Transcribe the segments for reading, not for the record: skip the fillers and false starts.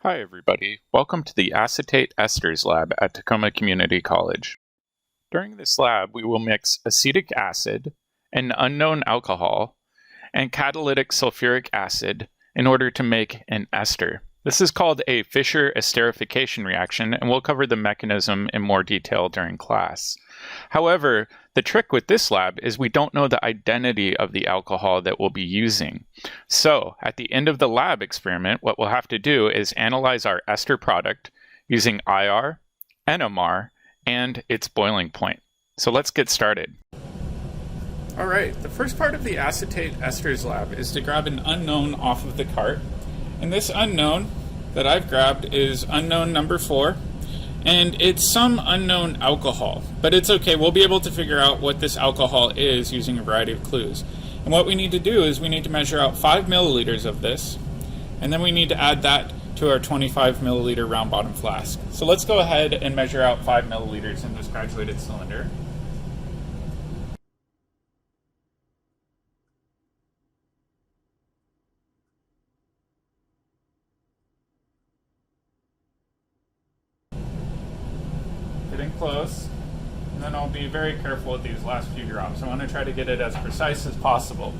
Hi everybody, welcome to the Acetate Esters Lab at Tacoma Community College. During this lab, we will mix acetic acid, an unknown alcohol, and catalytic sulfuric acid in order to make an ester. This is called a Fischer esterification reaction, and we'll cover the mechanism in more detail during class. However, the trick with this lab is we don't know the identity of the alcohol that we'll be using. So, at the end of the lab experiment, what we'll have to do is analyze our ester product using IR, NMR, and its boiling point. So let's get started. All right, the first part of the Acetate Esters Lab is to grab an unknown off of the cart. And this unknown that I've grabbed is unknown number 4. And it's some unknown alcohol, but it's okay. We'll be able to figure out what this alcohol is using a variety of clues. And what we need to do is we need to measure out 5 milliliters of this, and then we need to add that to our 25 milliliter round bottom flask. So let's go ahead and measure out 5 milliliters in this graduated cylinder. Getting close, and then I'll be very careful with these last few drops. I want to try to get it as precise as possible.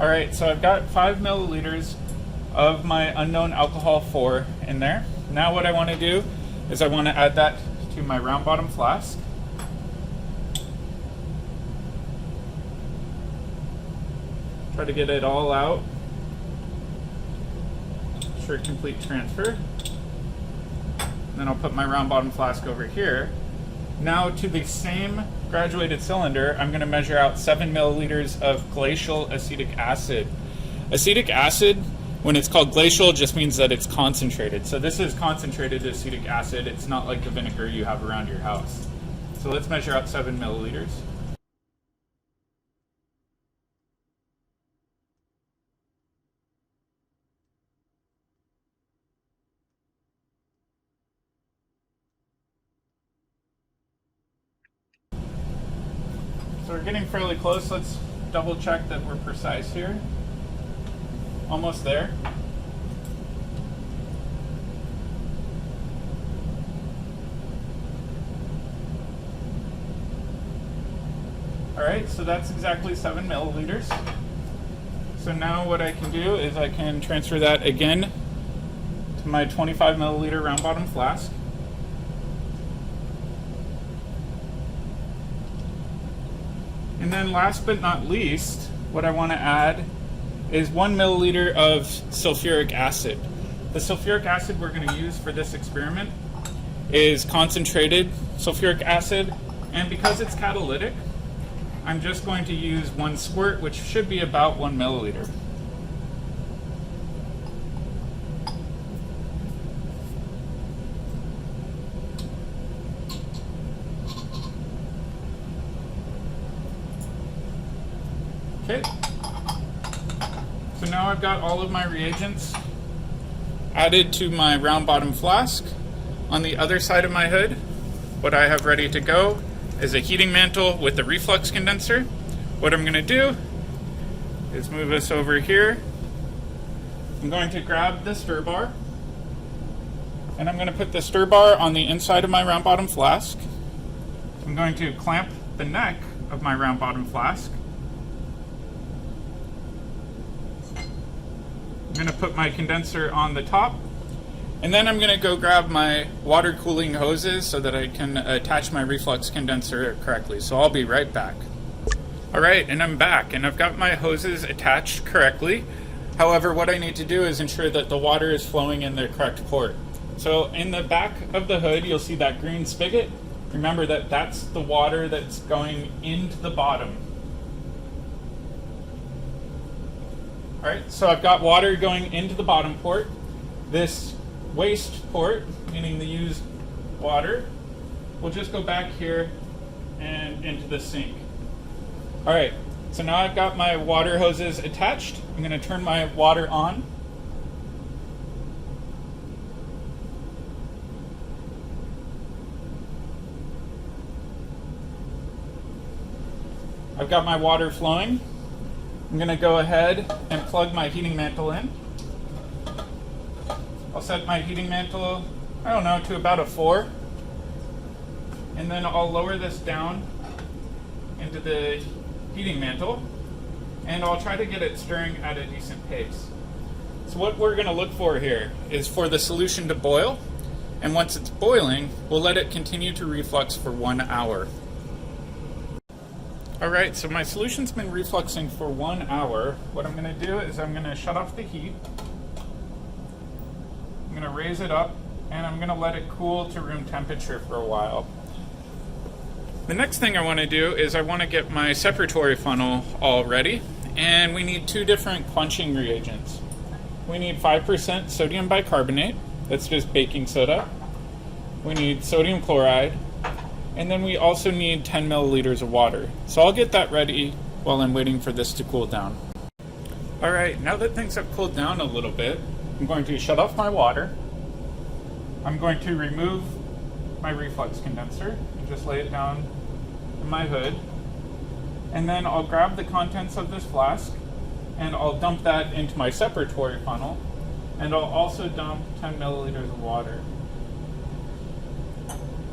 Alright, so I've got 5 milliliters of my unknown alcohol 4 in there. Now what I want to do is I want to add that to my round bottom flask. Try to get it all out. Ensure complete transfer. And then I'll put my round bottom flask over here. Now to the same graduated cylinder, I'm going to measure out 7 milliliters of glacial acetic acid. Acetic acid, when it's called glacial, just means that it's concentrated. So this is concentrated acetic acid. It's not like the vinegar you have around your house. So let's measure out 7 milliliters. So we're getting fairly close. Let's double check that we're precise here. Almost there. Alright, so that's exactly 7 milliliters. So now what I can do is I can transfer that again to my 25 milliliter round bottom flask. And then last but not least, what I want to add is 1 milliliter of sulfuric acid. The sulfuric acid we're going to use for this experiment is concentrated sulfuric acid, and because it's catalytic, I'm just going to use 1 squirt, which should be about 1 milliliter. Okay, so now I've got all of my reagents added to my round bottom flask. On the other side of my hood, what I have ready to go is a heating mantle with the reflux condenser. What I'm going to do is move this over here. I'm going to grab the stir bar, and I'm going to put the stir bar on the inside of my round bottom flask. I'm going to clamp the neck of my round bottom flask. I'm going to put my condenser on the top, and then I'm going to go grab my water cooling hoses so that I can attach my reflux condenser correctly. So I'll be right back. Alright, and I'm back, and I've got my hoses attached correctly. However, what I need to do is ensure that the water is flowing in the correct port. So in the back of the hood, you'll see that green spigot. Remember that that's the water that's going into the bottom. Alright, so I've got water going into the bottom port. This waste port, meaning the used water, will just go back here and into the sink. Alright, so now I've got my water hoses attached. I'm going to turn my water on. I've got my water flowing. I'm going to go ahead and plug my heating mantle in. I'll set my heating mantle, I don't know, to about a 4. And then I'll lower this down into the heating mantle, and I'll try to get it stirring at a decent pace. So what we're going to look for here is for the solution to boil, and once it's boiling, we'll let it continue to reflux for 1 hour. Alright, so my solution's been refluxing for 1 hour. What I'm going to do is I'm going to shut off the heat. I'm going to raise it up, and I'm going to let it cool to room temperature for a while. The next thing I want to do is I want to get my separatory funnel all ready, and we need 2 different quenching reagents. We need 5% sodium bicarbonate, that's just baking soda. We need sodium chloride, and then we also need 10 milliliters of water. So I'll get that ready while I'm waiting for this to cool down. Alright, now that things have cooled down a little bit, I'm going to shut off my water. I'm going to remove my reflux condenser and just lay it down in my hood. And then I'll grab the contents of this flask and I'll dump that into my separatory funnel, and I'll also dump 10 milliliters of water.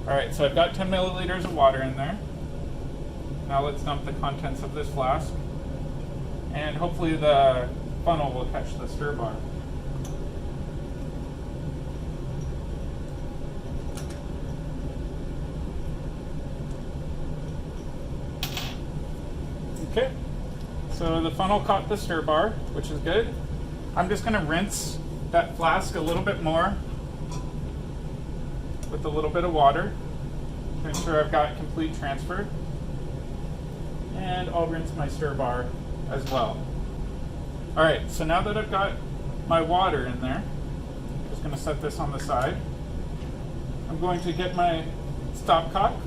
Alright, so I've got 10 milliliters of water in there. Now let's dump the contents of this flask, and hopefully the funnel will catch the stir bar. Okay, so the funnel caught the stir bar, which is good. I'm just going to rinse that flask a little bit more with a little bit of water to ensure I've got complete transfer. And I'll rinse my stir bar as well. Alright, so now that I've got my water in there, I'm just going to set this on the side. I'm going to get my stopcock,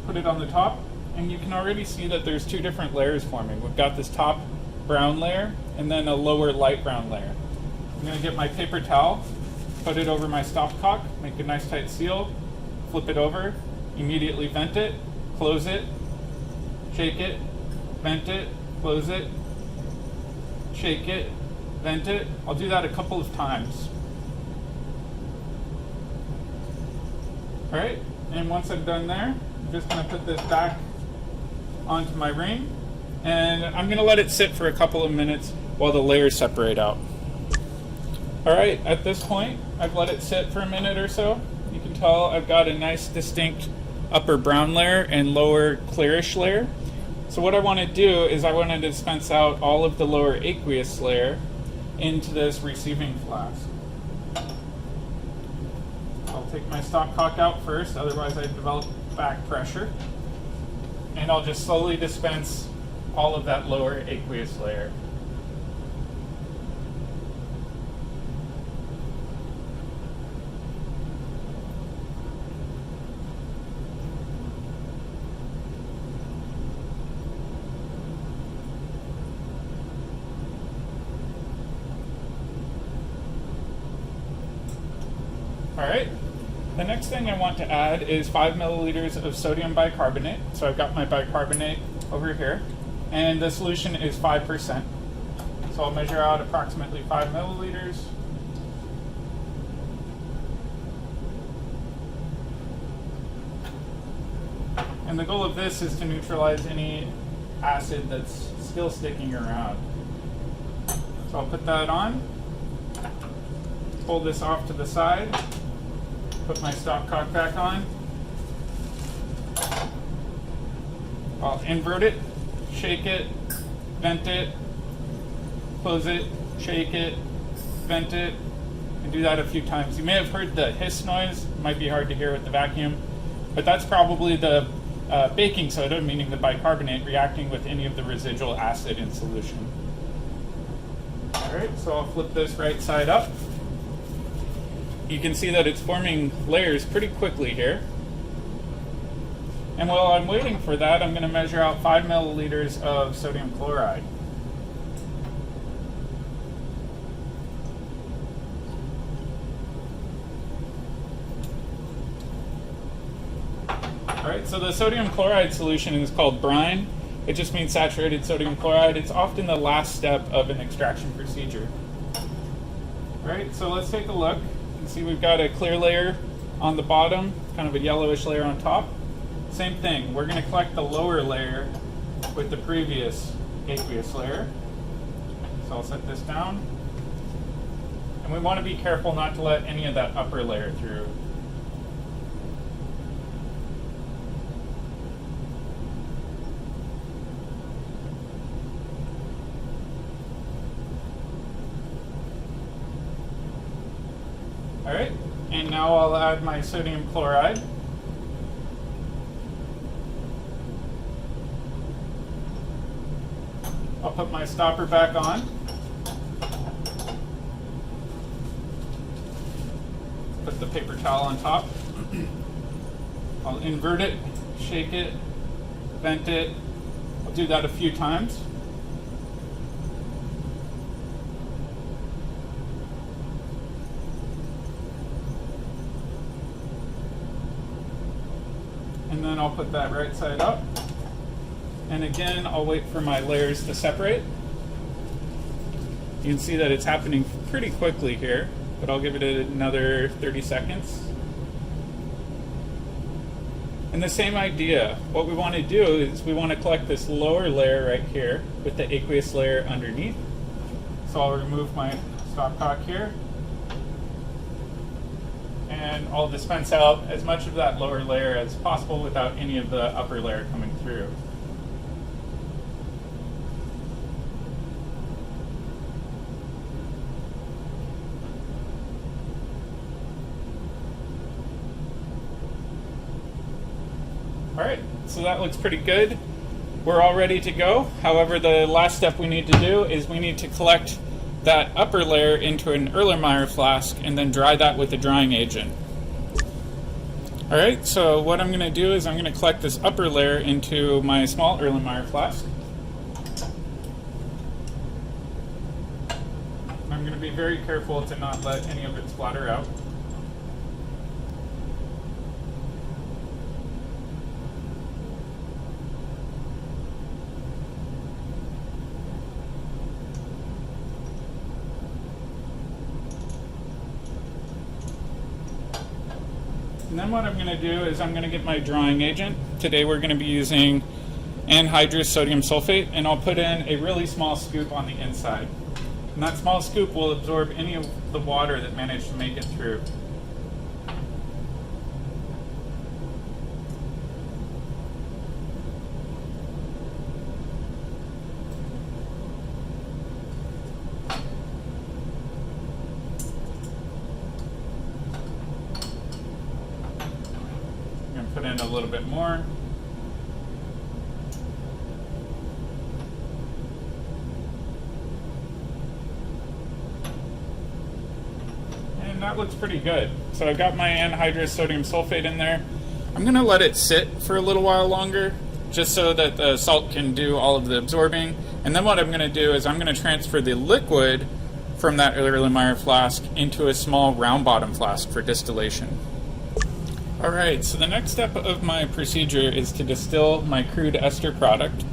put it on the top, and you can already see that there's 2 different layers forming. We've got this top brown layer and then a lower light brown layer. I'm going to get my paper towel, put it over my stopcock, make a nice tight seal, flip it over, immediately vent it, close it, shake it, vent it, close it, shake it, vent it. I'll do that a couple of times. Alright, and once I'm done there, I'm just going to put this back onto my ring, and I'm going to let it sit for a couple of minutes while the layers separate out. Alright, at this point, I've let it sit for a minute or so. You can tell I've got a nice distinct upper brown layer and lower clearish layer. So what I want to do is I want to dispense out all of the lower aqueous layer into this receiving flask. I'll take my stopcock out first, otherwise I develop back pressure. And I'll just slowly dispense all of that lower aqueous layer. Alright, the next thing I want to add is 5 milliliters of sodium bicarbonate. So I've got my bicarbonate over here, and the solution is 5%. So I'll measure out approximately 5 milliliters. And the goal of this is to neutralize any acid that's still sticking around. So I'll put that on, pull this off to the side, put my stopcock back on. I'll invert it, shake it, vent it, close it, shake it, vent it, and do that a few times. You may have heard the hiss noise. It might be hard to hear with the vacuum, but that's probably the baking soda, meaning the bicarbonate, reacting with any of the residual acid in solution. Alright, so I'll flip this right side up. You can see that it's forming layers pretty quickly here. And while I'm waiting for that, I'm going to measure out 5 milliliters of sodium chloride. Alright, so the sodium chloride solution is called brine. It just means saturated sodium chloride. It's often the last step of an extraction procedure. All right, so let's take a look. You can see we've got a clear layer on the bottom, kind of a yellowish layer on top. Same thing, we're going to collect the lower layer with the previous aqueous layer. So I'll set this down. And we want to be careful not to let any of that upper layer through. All right, and now I'll add my sodium chloride. I'll put my stopper back on. Put the paper towel on top. I'll invert it, shake it, vent it. I'll do that a few times. And then I'll put that right side up. And again, I'll wait for my layers to separate. You can see that it's happening pretty quickly here, but I'll give it another 30 seconds. And the same idea, what we want to do is we want to collect this lower layer right here with the aqueous layer underneath. So I'll remove my stopcock here. And I'll dispense out as much of that lower layer as possible without any of the upper layer coming through. All right, so that looks pretty good. We're all ready to go. However, the last step we need to do is we need to collect that upper layer into an Erlenmeyer flask and then dry that with a drying agent. All right, so what I'm going to do is I'm going to collect this upper layer into my small Erlenmeyer flask. I'm going to be very careful to not let any of it splatter out. And then what I'm going to do is I'm going to get my drying agent. Today we're going to be using anhydrous sodium sulfate, and I'll put in a really small scoop on the inside. And that small scoop will absorb any of the water that managed to make it through. Put in a little bit more. And that looks pretty good. So I've got my anhydrous sodium sulfate in there. I'm going to let it sit for a little while longer just so that the salt can do all of the absorbing. And then what I'm going to do is I'm going to transfer the liquid from that Erlenmeyer flask into a small round bottom flask for distillation. Alright, so the next step of my procedure is to distill my crude ester product.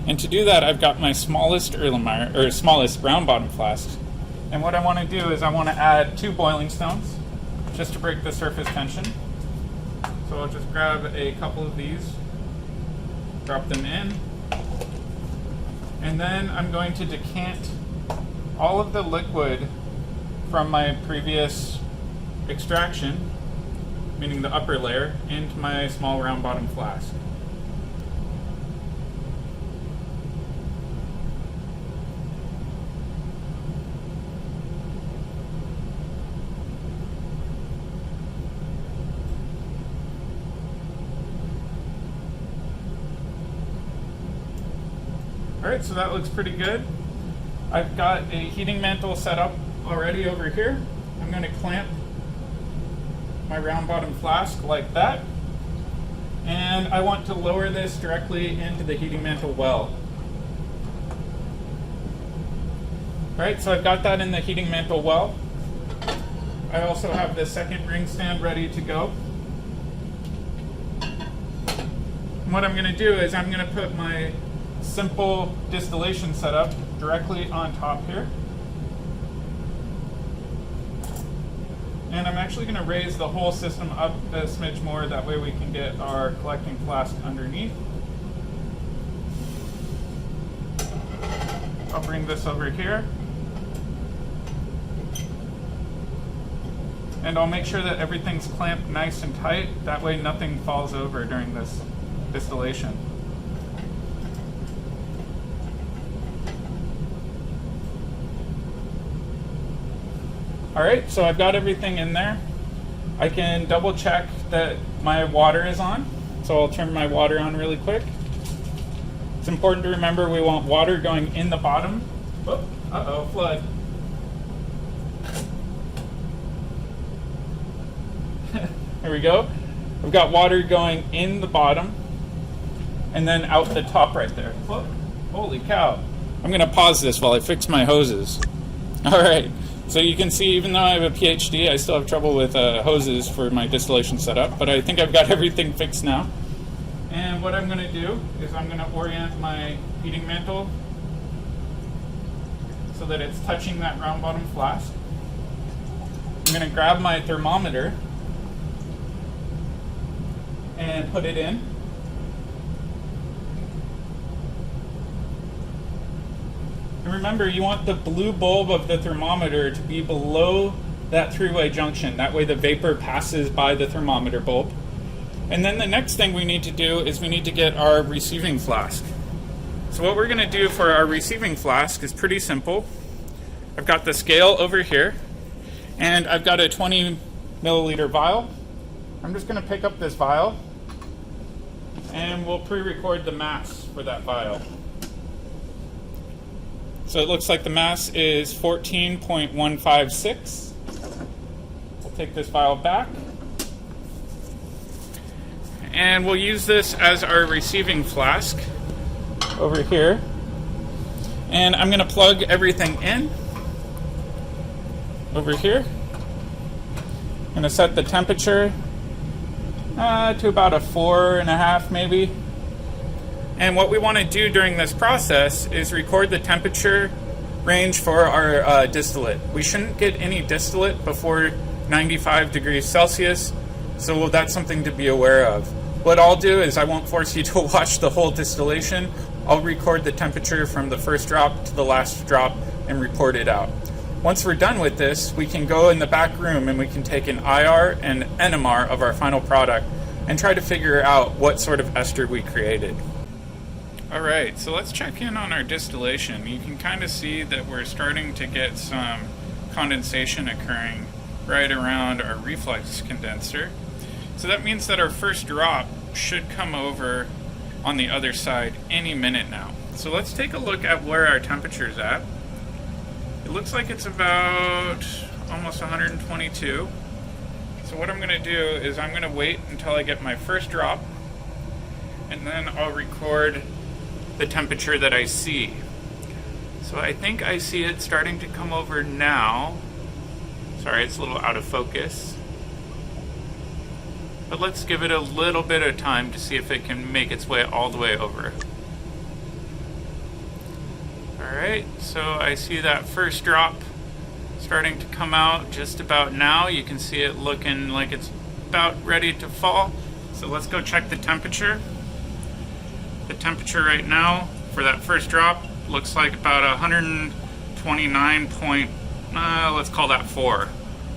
And to do that, I've got my smallest Erlenmeyer, or smallest round bottom flask. And what I want to do is I want to add 2 boiling stones just to break the surface tension. So I'll just grab a couple of these, drop them in, and then I'm going to decant all of the liquid from my previous extraction, meaning the upper layer, into my small round bottom flask. Alright, so that looks pretty good. I've got a heating mantle set up already over here. I'm going to clamp my round bottom flask like that, and I want to lower this directly into the heating mantle well. Alright, so I've got that in the heating mantle well. I also have the second ring stand ready to go. And what I'm going to do is I'm going to put my simple distillation setup directly on top here. And I'm actually going to raise the whole system up a smidge more, that way we can get our collecting flask underneath. I'll bring this over here. And I'll make sure that everything's clamped nice and tight, that way nothing falls over during this distillation. Alright, so I've got everything in there. I can double check that my water is on, so I'll turn my water on really quick. It's important to remember we want water going in the bottom. Oh, uh-oh, flood. There we go. We've got water going in the bottom and then out the top right there. Whoa, holy cow. I'm going to pause this while I fix my hoses. Alright, so you can see even though I have a PhD, I still have trouble with hoses for my distillation setup, but I think I've got everything fixed now. And what I'm going to do is I'm going to orient my heating mantle so that it's touching that round bottom flask. I'm going to grab my thermometer and put it in. And remember, you want the blue bulb of the thermometer to be below that three-way junction. That way the vapor passes by the thermometer bulb. And then the next thing we need to do is we need to get our receiving flask. So what we're going to do for our receiving flask is pretty simple. I've got the scale over here, and I've got a 20 milliliter vial. I'm just going to pick up this vial, and we'll pre-record the mass for that vial. So it looks like the mass is 14.156. We'll take this vial back. And we'll use this as our receiving flask over here. And I'm going to plug everything in over here. I'm going to set the temperature to about a 4.5 maybe. And what we want to do during this process is record the temperature range for our distillate. We shouldn't get any distillate before 95 degrees Celsius, so that's something to be aware of. What I'll do is I won't force you to watch the whole distillation. I'll record the temperature from the first drop to the last drop and report it out. Once we're done with this, we can go in the back room and we can take an IR and NMR of our final product and try to figure out what sort of ester we created. Alright, so let's check in on our distillation. You can kind of see that we're starting to get some condensation occurring right around our reflux condenser. So that means that our first drop should come over on the other side any minute now. So let's take a look at where our temperature is at. It looks like it's about almost 122. So what I'm going to do is I'm going to wait until I get my first drop, and then I'll record the temperature that I see. So I think I see it starting to come over now. Sorry, it's a little out of focus. But let's give it a little bit of time to see if it can make its way all the way over. Alright, so I see that first drop starting to come out just about now. You can see it looking like it's about ready to fall. So let's go check the temperature. The temperature right now for that first drop looks like about 129 let's call that 4.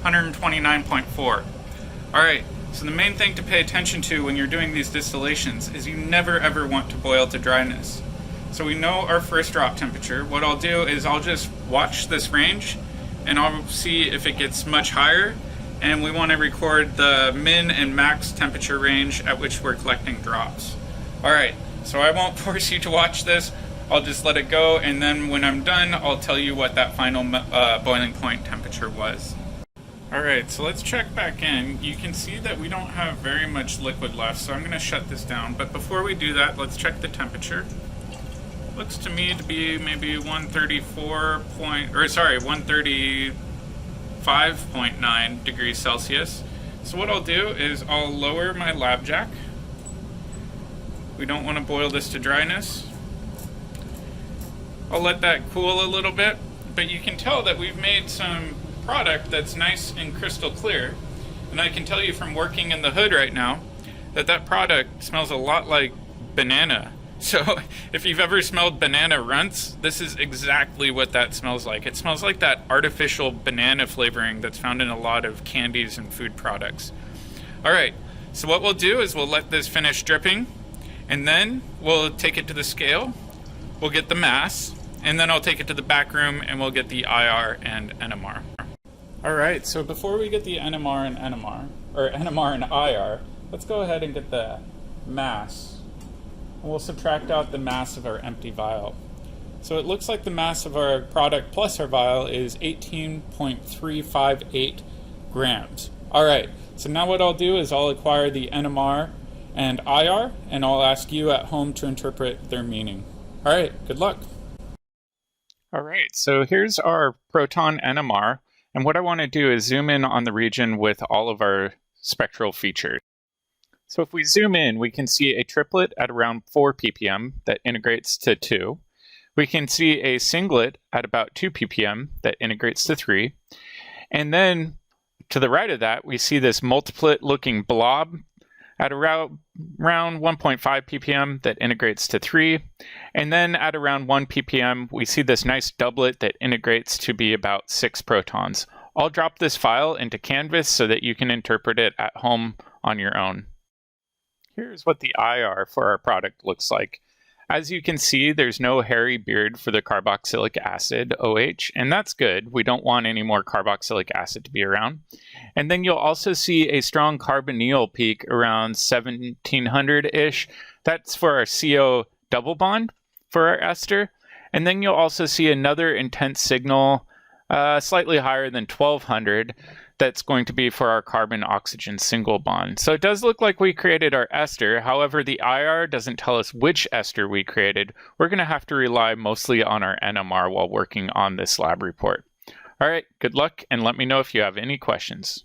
129.4. Alright, so the main thing to pay attention to when you're doing these distillations is you never ever want to boil to dryness. So we know our first drop temperature. What I'll do is I'll just watch this range and I'll see if it gets much higher, and we want to record the min and max temperature range at which we're collecting drops. Alright, so I won't force you to watch this. I'll just let it go, and then when I'm done, I'll tell you what that final boiling point temperature was. Alright, so let's check back in. You can see that we don't have very much liquid left, so I'm going to shut this down. But before we do that, let's check the temperature. Looks to me to be maybe 135.9 degrees Celsius. So what I'll do is I'll lower my lab jack. We don't want to boil this to dryness. I'll let that cool a little bit, but you can tell that we've made some product that's nice and crystal clear. And I can tell you from working in the hood right now that that product smells a lot like banana. So if you've ever smelled banana runts, this is exactly what that smells like. It smells like that artificial banana flavoring that's found in a lot of candies and food products. All right, so what we'll do is we'll let this finish dripping, and then we'll take it to the scale, we'll get the mass, and then I'll take it to the back room and we'll get the IR and NMR. All right, so before we get the NMR and NMR, or NMR and IR, let's go ahead and get the mass. And we'll subtract out the mass of our empty vial. So it looks like the mass of our product plus our vial is 18.358 grams. All right, so now what I'll do is I'll acquire the NMR and IR, and I'll ask you at home to interpret their meaning. All right, good luck. All right, so here's our proton NMR, and what I want to do is zoom in on the region with all of our spectral features. So if we zoom in, we can see a triplet at around 4 ppm that integrates to 2. We can see a singlet at about 2 ppm that integrates to 3. And then to the right of that, we see this multiplet looking blob at around 1.5 ppm that integrates to 3. And then at around 1 ppm, we see this nice doublet that integrates to be about 6 protons. I'll drop this file into Canvas so that you can interpret it at home on your own. Here's what the IR for our product looks like. As you can see, there's no hairy beard for the carboxylic acid, OH, and that's good. We don't want any more carboxylic acid to be around. And then you'll also see a strong carbonyl peak around 1700-ish. That's for our CO double bond for our ester. And then you'll also see another intense signal, slightly higher than 1200. That's going to be for our carbon-oxygen single bond. So it does look like we created our ester. However, the IR doesn't tell us which ester we created. We're going to have to rely mostly on our NMR while working on this lab report. All right, good luck, and let me know if you have any questions.